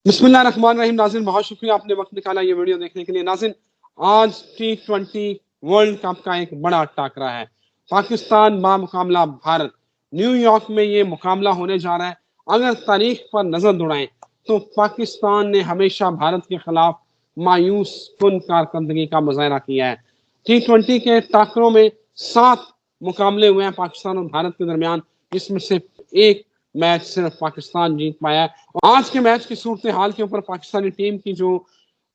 बिस्मिल्लाहिर्रहमानिर्रहीम। नाज़रीन, बहुत शुक्रिया आपने वक्त निकाला ये वीडियो देखने के लिए। नाज़रीन, आज T20 वर्ल्ड कप का एक बड़ा टाकरा है। पाकिस्तान मुकाबला भारत, न्यूयॉर्क में ये मुकाबला होने जा रहा है। अगर तारीख पर नजर दौड़ाएं तो पाकिस्तान ने हमेशा भारत के खिलाफ मायूस कुन कारकर्दगी का मुजाहरा किया है। T20 के टाकरों में 7 मुकाबले हुए हैं पाकिस्तान और भारत के दरमियान, जिसमें से एक मैच सिर्फ पाकिस्तान जीत पाया है। आज के मैच की सूरत हाल के ऊपर पाकिस्तानी टीम की जो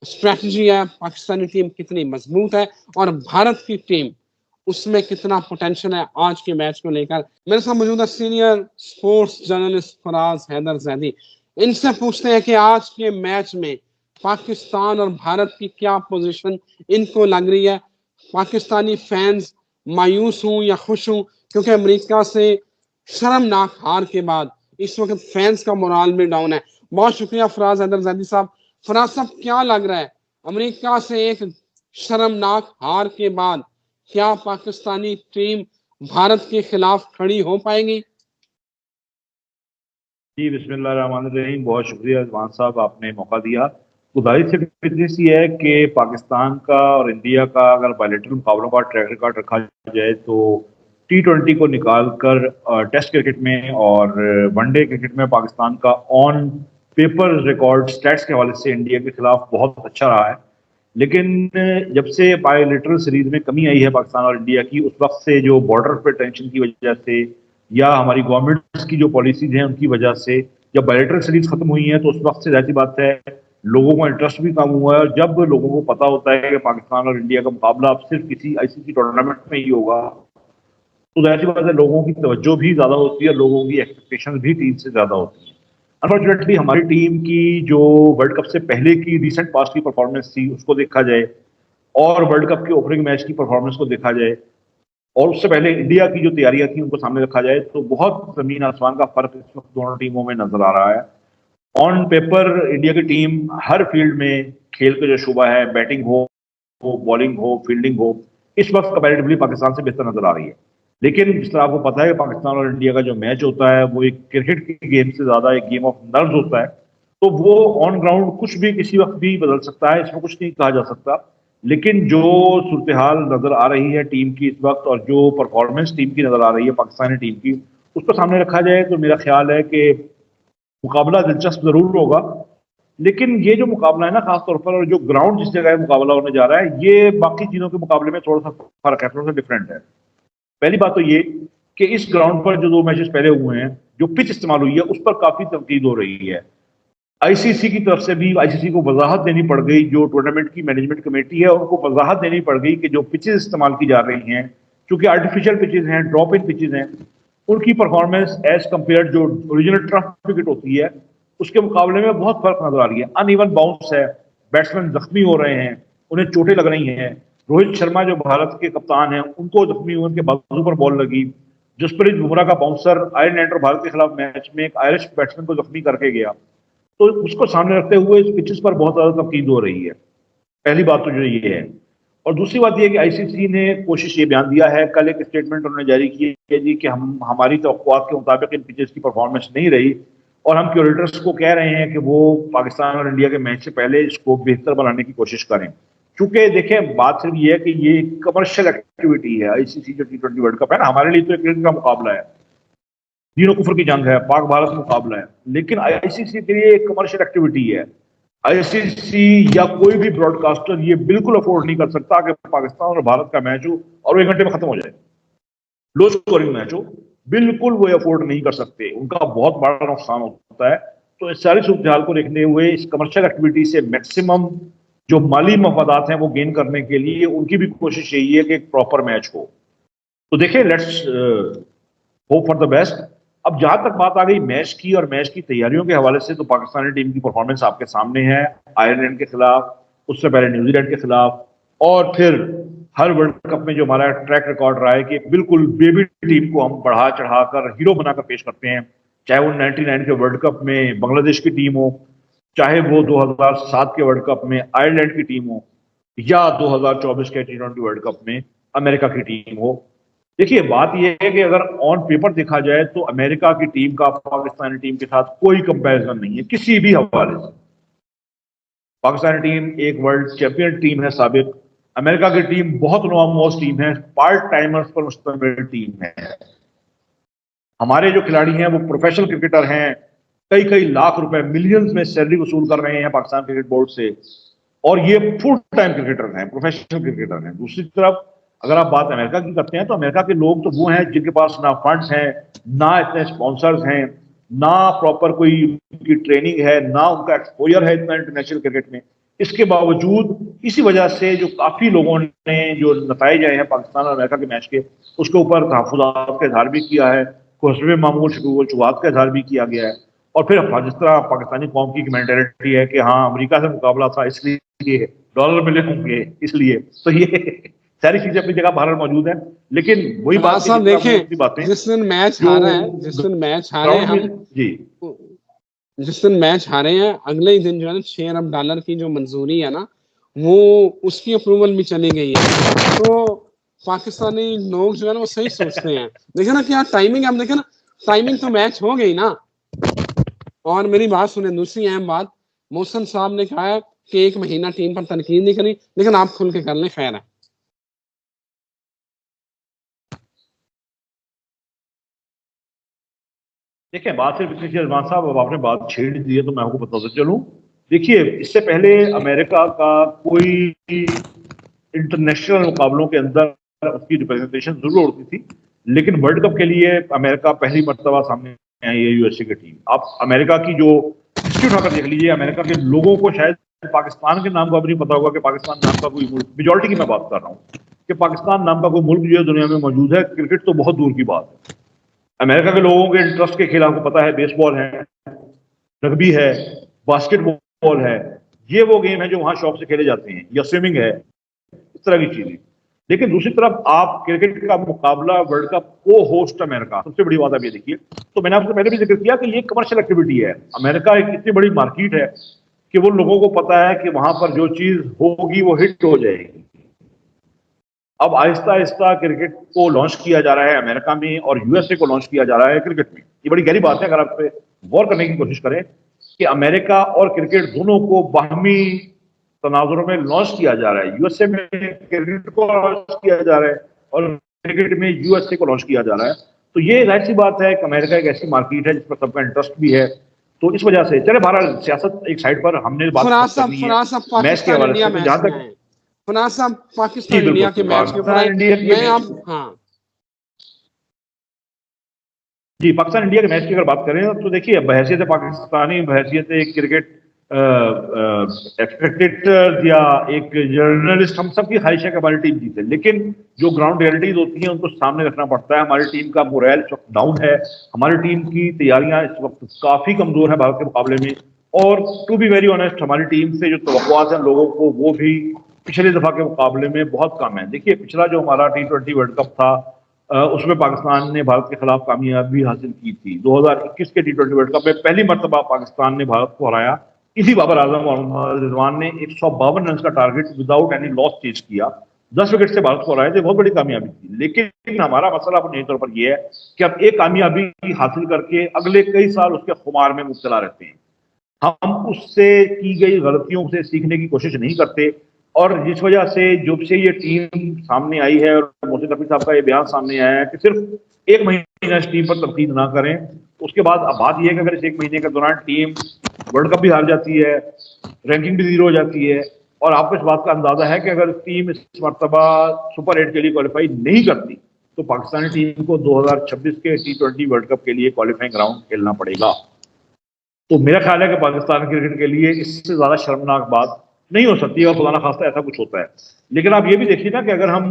स्ट्रैटेजी है, पाकिस्तानी टीम कितनी मजबूत है और भारत की टीम उसमें कितना पोटेंशियल है, आज के मैच को लेकर मेरे साथ मौजूद है senior sports journalist Faraz Haider Zaidi. इनसे पूछते हैं कि आज के मैच में पाकिस्तान और भारत की क्या पोजीशन इनको लग रही है। पाकिस्तानी फैंस मायूस हूं या खुश हूं, क्योंकि अमेरिका से शर्मनाक हार के बाद इस वक्त फैंस का मोराल में डाउन है। बहुत शुक्रिया फराज हैदर जैदी साहब। फराज साहब, क्या लग रहा है अमेरिका से एक शर्मनाक हार के बाद क्या पाकिस्तानी टीम भारत के खिलाफ खड़ी हो पाएगी? जी बिस्मिल्लाहिर्रहमानिर्रहीम। बहुत शुक्रिया रिजवान साहब, आपने मौका दिया। गुजारिश सिर्फ इतनी सी है कि पाकिस्तान का और इंडिया का अगर बायलैटरल मुकाबलों का ट्रैक रिकॉर्ड रखा जाए तो T20 को निकाल कर टेस्ट क्रिकेट में और वनडे क्रिकेट में पाकिस्तान का ऑन पेपर रिकॉर्ड स्टैट्स के हवाले से इंडिया के खिलाफ बहुत अच्छा रहा है। लेकिन जब से बायलैटरल सीरीज में कमी आई है पाकिस्तान और इंडिया की, उस वक्त से जो बॉर्डर पर टेंशन की वजह से या हमारी गवर्नमेंट्स की जो पॉलिसीज हैं उनकी वजह से जब बायलैटरल सीरीज खत्म हुई है तो उस वक्त से जाती बात है लोगों का इंटरेस्ट भी कम हुआ है। और जब लोगों को पता होता है कि पाकिस्तान और इंडिया का मुकाबला अब सिर्फ किसी ICC टूर्नामेंट में ही होगा तो जाहिर सी बात है लोगों की तवज्जो भी ज्यादा होती है, लोगों की एक्सपेक्टेशन भी टीम से ज्यादा होती है। अनफॉर्चुनेटली हमारी टीम की जो वर्ल्ड कप से पहले की रिसेंट पास्ट की परफॉर्मेंस थी उसको देखा जाए और वर्ल्ड कप के ओपनिंग मैच की परफॉर्मेंस को देखा जाए और उससे पहले इंडिया की जो तैयारियां थी उनको सामने रखा जाए तो बहुत जमीन आसमान का फर्क इस वक्त दोनों टीमों में नजर आ रहा है। ऑन पेपर इंडिया की टीम हर फील्ड में खेल का जो शुबा है, बैटिंग हो बॉलिंग हो फील्डिंग हो, इस वक्त कंपैरेटिवली पाकिस्तान से बेहतर नजर आ रही है। लेकिन जिस तरह आपको पता है पाकिस्तान और इंडिया का जो मैच होता है वो एक क्रिकेट की गेम से ज्यादा एक गेम ऑफ नर्व्स होता है। तो वो ऑन ग्राउंड कुछ भी किसी वक्त भी बदल सकता है, इसमें कुछ नहीं कहा जा सकता। लेकिन जो सूरत हाल नजर आ रही है टीम की इस वक्त और जो परफॉर्मेंस टीम की नजर आ रही है पाकिस्तानी टीम की, उसको सामने रखा जाए तो मेरा ख्याल है कि मुकाबला दिलचस्प जरूर होगा। लेकिन ये जो मुकाबला है ना खासतौर पर, और जो ग्राउंड जिस जगह मुकाबला होने जा रहा है ये बाकी चीजों के मुकाबले में थोड़ा सा फर्क है, थोड़ा सा डिफरेंट है। पहली बात तो ये कि इस ग्राउंड पर जो 2 मैचेस पहले हुए हैं जो पिच इस्तेमाल हुई है उस पर काफी तनकीद हो रही है। ICC की तरफ से भी ICC को वजाहत देनी पड़ गई, जो टूर्नामेंट की मैनेजमेंट कमेटी है उनको वजाहत देनी पड़ गई कि जो पिचेस इस्तेमाल की जा रही हैं क्योंकि आर्टिफिशियल पिचेस हैं, ड्रॉप इन पिचेस हैं, उनकी परफॉर्मेंस एज कम्पेयर जो ओरिजिनल टर्फ क्रिकेट होती है उसके मुकाबले में बहुत फर्क नजर आ रही है। अनइवन बाउंस है, बैट्समैन जख्मी हो रहे हैं, उन्हें चोटें लग रही हैं। रोहित शर्मा जो भारत के कप्तान हैं उनको जख्मी हुए, उनके बाजू पर बॉल लगी। जसप्रीत बुमराह का बाउंसर आयरलैंड और भारत के खिलाफ मैच में एक आयरिश बैट्समैन को जख्मी करके गया। तो उसको सामने रखते हुए इस पिचेस पर बहुत ज्यादा तनकीद हो रही है। पहली बात तो जो ये है। और दूसरी बात ये कि ICC ने कोशिश ये बयान दिया है, कल एक स्टेटमेंट उन्होंने जारी की है जी कि हम हमारी तवक्कुआत के मुताबिक इन पिचेस की परफॉर्मेंस नहीं रही और हम क्यूरेटर्स को कह रहे हैं कि वो पाकिस्तान और इंडिया के मैच से पहले इसको बेहतर बनाने की कोशिश करें। क्योंकि देखें बात सिर्फ ये है कि ये कमर्शियल एक्टिविटी है। ICC जो T20 वर्ल्ड कप है ना, हमारे लिए तो एक क्रिकेट का मुकाबला है, दीनों कुफर की जंग है, पाक भारत मुकाबला है। लेकिन ICC के लिए एक कमर्शियल एक्टिविटी है। ICC या कोई भी ब्रॉडकास्टर ये बिल्कुल अफोर्ड नहीं कर सकता कि पाकिस्तान और भारत का मैच हो और वो 1 घंटे में खत्म हो जाए, लो स्कोरिंग मैच हो। बिल्कुल वो अफोर्ड नहीं कर सकते, उनका बहुत बड़ा नुकसान होता है। तो इस सारी सूरत हाल को देखते हुए इस कमर्शियल एक्टिविटी से मैक्सिमम जो माली मफादात हैं वो गेन करने के लिए उनकी भी कोशिश यही है कि एक प्रॉपर मैच हो। तो देखिए, let's hope for the best. अब जहां तक बात आ गई मैच की और मैच की तैयारियों के हवाले से, तो पाकिस्तानी टीम की परफॉर्मेंस आपके सामने है। आयरलैंड के खिलाफ, उससे पहले न्यूजीलैंड के खिलाफ, और फिर हर वर्ल्ड कप में जो हमारा ट्रैक रिकॉर्ड रहा है कि बिल्कुल बेबी टीम को हम बढ़ा चढ़ाकर हीरो बनाकर पेश करते हैं। चाहे वो 99 के वर्ल्ड कप में बांग्लादेश की टीम हो, चाहे वो 2007 के वर्ल्ड कप में आयरलैंड की टीम हो, या 2024 के T20 वर्ल्ड कप में अमेरिका की टीम हो। देखिए बात यह है कि अगर ऑन पेपर देखा जाए तो अमेरिका की टीम का पाकिस्तानी टीम के साथ कोई कंपैरिजन नहीं है किसी भी हवाले से। पाकिस्तानी टीम एक वर्ल्ड चैंपियन टीम है साबिक। अमेरिका की टीम बहुत नॉमोस टीम है, पार्ट टाइमर्स पर मुश्तमिल टीम है। हमारे जो खिलाड़ी हैं वो प्रोफेशनल क्रिकेटर हैं, कई कई लाख रुपए मिलियंस में सैलरी वसूल कर रहे हैं पाकिस्तान क्रिकेट बोर्ड से, और ये फुल टाइम क्रिकेटर हैं, प्रोफेशनल क्रिकेटर हैं। दूसरी तरफ अगर आप बात अमेरिका की करते हैं तो अमेरिका के लोग तो वो हैं जिनके पास ना फंड्स हैं, ना इतने स्पॉन्सर्स हैं, ना प्रॉपर कोई उनकी ट्रेनिंग है, ना उनका एक्सपोजर है इतना इंटरनेशनल क्रिकेट में। इसके बावजूद इसी वजह से जो काफी लोगों ने जो नताइज आए हैं पाकिस्तान और अमेरिका के मैच के, उसके ऊपर तहफुज़ात का इजहार भी किया है, हस्ब मामूल शुरुआत का इजहार भी किया गया है। और फिर जिस तरह पाकिस्तानी कौम की मेंटेलिटी है कि हाँ अमेरिका से मुकाबला था इसलिए डॉलर मिले होंगे, इसलिए तो ये सारी चीजें अपनी जगह भारत मौजूद है। लेकिन वही बात साहब देखें, बातें जिस दिन मैच हारा है, जिस दिन मैच हारे हैं हम, जी जिस दिन मैच हारे हैं अगले ही दिन जो है ना $6 अरब की जो मंजूरी है ना, वो उसकी अप्रूवल भी चली गई है। तो पाकिस्तानी लोग जो है ना वो सही सोचते हैं। देखे ना क्या टाइमिंग, हम देखे ना टाइमिंग तो मैच हो गई ना। और मेरी बात सुने, दूसरी अहम बात, मोहसिन साहब ने कहा है कि 1 महीना टीम पर तनकीद नहीं करी, लेकिन आप खुल के कर लें, खैर है। देखिए बात सिर्फ इतनी थी अजमान साहब, अब आपने बात छेड़ दी है तो मैं आपको बताता चलूं। देखिए इससे पहले अमेरिका का कोई इंटरनेशनल मुकाबलों के अंदर उसकी रिप्रेजेंटेशन जरूर होती थी, लेकिन वर्ल्ड कप के लिए अमेरिका पहली मर्तबा सामने आई है यूएसए की टीम। आप अमेरिका की जो हिस्ट्री उठाकर देख लीजिए, अमेरिका के लोगों को शायद पाकिस्तान के नाम का भी नहीं पता होगा कि पाकिस्तान नाम का कोई मुल्क, मेजोरिटी की मैं बात कर रहा हूँ, कि पाकिस्तान नाम का कोई मुल्क जो है दुनिया में मौजूद है। क्रिकेट तो बहुत दूर की बात है। अमेरिका के लोगों के इंटरेस्ट के खिलाफ को पता है बेसबॉल है, रग्बी है, बास्केटबॉल है, ये वो गेम है जो वहां शौक से खेले जाते हैं, या स्विमिंग है, इस तरह की चीजें। लेकिन दूसरी तरफ आप क्रिकेट का मुकाबला वर्ल्ड कप को होस्ट अमेरिका, सबसे बड़ी बात आप ये देखिए। तो मैंने आपसे पहले भी जिक्र किया कि ये कमर्शियल एक्टिविटी है। अमेरिका एक इतनी बड़ी मार्केट है कि वो लोगों को पता है कि वहां पर जो चीज होगी वो हिट हो जाएगी। अब आहिस्ता आहिस्ता क्रिकेट को लॉन्च किया जा रहा है अमेरिका में, और यूएसए को लॉन्च किया जा रहा है क्रिकेट में। ये बड़ी गहरी बात है अगर आप पे गौर करने की कोशिश करें कि अमेरिका और क्रिकेट दोनों को बाहमी तनाजुरों में लॉन्च किया जा रहा है। यूएसए में क्रिकेट को लॉन्च किया जा रहा है और क्रिकेट में यूएसए को लॉन्च किया जा रहा है। तो ये जाहिर सी बात है कि अमेरिका एक ऐसी मार्केट है जिस पर सबका इंटरेस्ट भी है। तो इस वजह से चले भारत सियासत एक साइड पर, हमने बात करनी है मैच के हवाले से। जहां तक फनाज साहब पाकिस्तान इंडिया के मैच के ऊपर मैं आप जी पाकिस्तान इंडिया के मैच की अगर बात करें तो देखिए बहैसियत पाकिस्तानी, बहैसियत एक क्रिकेट एक्सपेक्टेटर या एक जर्नलिस्ट, हम सबकी ख्वाहिश है कि हमारी टीम जीते, लेकिन जो ग्राउंड रियलिटीज होती हैं उनको सामने रखना पड़ता है। हमारी टीम का मोरल इस वक्त डाउन है, हमारी टीम की तैयारियां इस वक्त काफी कमजोर है भारत के मुकाबले में, और टू बी वेरी ऑनेस्ट हमारी टीम से जो तवक्कुआत हैं लोगों को वो भी पिछले दफा के मुकाबले में बहुत कम है। देखिए पिछला जो हमारा T20 वर्ल्ड कप था उसमें पाकिस्तान ने भारत के खिलाफ कामयाबी हासिल की थी। 2021 के T20 वर्ल्ड कप में पहली मरतबा पाकिस्तान ने भारत को हराया। इसी बाबर आजम और मोहम्मद रिजवान ने 152 रन का target without any loss chase किया, 10 विकेट से भारत को हराए थे, बहुत बड़ी कामयाबी थी। लेकिन हमारा मसला बुनियादी तौर पर यह है कि अब एक कामयाबी हासिल करके अगले कई साल उसके खुमार में मुब्तला रहते हैं। हम उससे की गई गलतियों से सीखने की कोशिश नहीं करते, और जिस वजह से जब से ये टीम सामने आई है और मोहसिन रफी साहब का ये बयान सामने आया है कि सिर्फ 1 महीना इस टीम पर तनकीद ना करें, उसके बाद अब बात यह है कि अगर इस 1 महीने के दौरान टीम वर्ल्ड कप भी हार जाती है, रैंकिंग भी 0 हो जाती है, और आपको इस बात का अंदाजा है कि अगर टीम इस मरतबा सुपर 8 के लिए क्वालिफाई नहीं करती तो पाकिस्तानी टीम को 2026 के T20 वर्ल्ड कप के लिए क्वालिफाइंग राउंड खेलना पड़ेगा। तो मेरा ख्याल है कि पाकिस्तान क्रिकेट के लिए इससे ज्यादा शर्मनाक बात नहीं हो सकती, और खुदा ना खास्ता ऐसा कुछ होता है। लेकिन आप ये भी देखिए ना कि अगर हम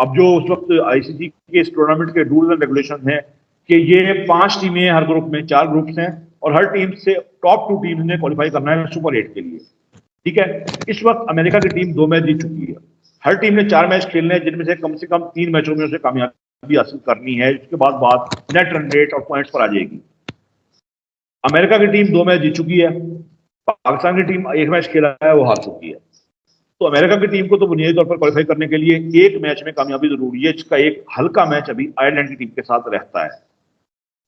अब जो उस वक्त आईसीसी के इस टूर्नामेंट के रूल्स एंड रेगुलेशन हैं कि ये 5 टीमें हर ग्रुप में, 4 ग्रुप्स हैं, और हर टीम से टॉप 2 टीम ने क्वालिफाई करना है सुपर 8 के लिए। ठीक है, इस वक्त अमेरिका की टीम 2 मैच जीत चुकी है, हर टीम ने 4 मैच खेलने हैं, जिनमें से कम 3 मैचों में उसे कामयाबी हासिल करनी है। इसके बाद बात नेट रन रेट और पॉइंट्स पर आ जाएगी। अमेरिका की टीम 2 मैच जीत चुकी है, पाकिस्तान की टीम 1 मैच खेला है, वो हार चुकी है। तो अमेरिका की टीम को तो बुनियादी तौर पर क्वालिफाई करने के लिए 1 मैच में कामयाबी जरूरी है, जिसका एक हल्का मैच अभी आयरलैंड की टीम के साथ रहता है।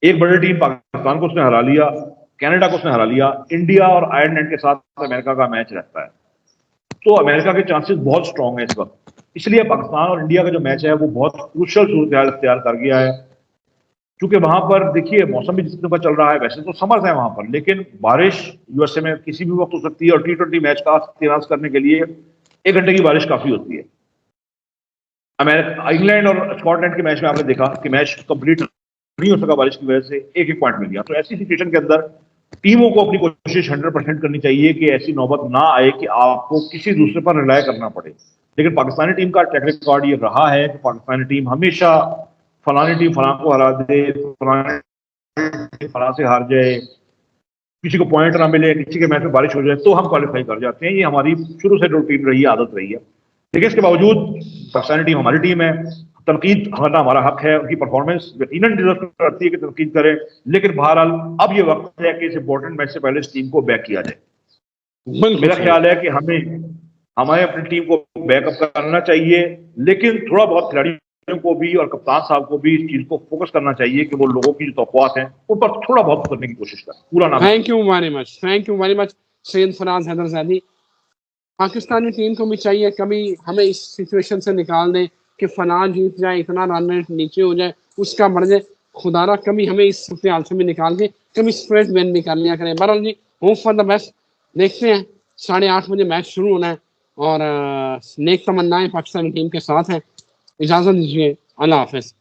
एक बड़ी टीम पाकिस्तान को उसने हरा लिया, कनाडा को उसने हरा लिया, इंडिया और आयरलैंड के साथ अमेरिका का मैच रहता है। तो अमेरिका के चांसेस बहुत स्ट्रांग है इस वक्त। इसलिए पाकिस्तान और इंडिया का जो मैच है वो बहुत क्रूशल सूरत तैयार कर गया है, क्योंकि वहां पर देखिए मौसम भी जिस तरह का चल रहा है, वैसे तो समर है वहां पर, लेकिन बारिश यूएसए में किसी भी वक्त हो सकती है, और T20 मैच का तेनाज करने के लिए 1 घंटे की बारिश काफी होती है। अमेरिका, इंग्लैंड और स्कॉटलैंड के मैच में आपने देखा कि मैच कंप्लीट नहीं हो सका बारिश की वजह से, एक एक पॉइंट मिल गया। तो ऐसी सिचुएशन के अंदर टीमों को अपनी कोशिश 100% करनी चाहिए कि ऐसी नौबत ना आए कि आपको किसी दूसरे पर रिलाय करना पड़े। लेकिन पाकिस्तानी टीम का ट्रैक रिकॉर्ड ये रहा है कि पाकिस्तानी टीम हमेशा फलानी टीम फलां को हरा दे, फलानी फलां से हार जाए, किसी को पॉइंट ना मिले, किसी के मैच में बारिश हो जाए तो हम क्वालिफाई कर जाते हैं। ये हमारी शुरू से रूटीन रही है, आदत रही है। लेकिन इसके बावजूद पाकिस्तानी टीम हमारी टीम है, तनकीद करना हमारा हक है, उनकी परफॉर्मेंस यकीनन डिजर्व करती है कि तनकीद करें। लेकिन बहरहाल अब ये वक्त है कि इस इंपॉर्टेंट मैच से पहले इस टीम को बैक किया जाए। मेरा ख्याल है कि हमें अपनी टीम को बैकअप करना चाहिए, लेकिन थोड़ा बहुत खिलाड़ियों को भी और कप्तान साहब को भी इस चीज को फोकस करना चाहिए कि वो लोगों की जो तौक़ुआत हैं उन पर थोड़ा बहुत करने की कोशिश करें। पूरा नाम thank you very much Syed Faraz Haider Zaidi. Pakistani team को भी चाहिए कभी हमें इस सिचुएशन से निकाल दें कि फलां जीत जाए, इतना रन रेट नीचे हो जाए, उसका बढ़ जाए, खुदारा कभी हमें इस हाल से भी निकाल के कभी स्ट्रेट विन भी कर लिया करें। बहरहाल जी, होप फॉर द बेस्ट। देखते हैं 8:30 बजे मैच शुरू होना है और नेक तमन्नाएं पाकिस्तानी टीम के साथ हैं। इजाज़त दीजिए, अल्लाह हाफिज़।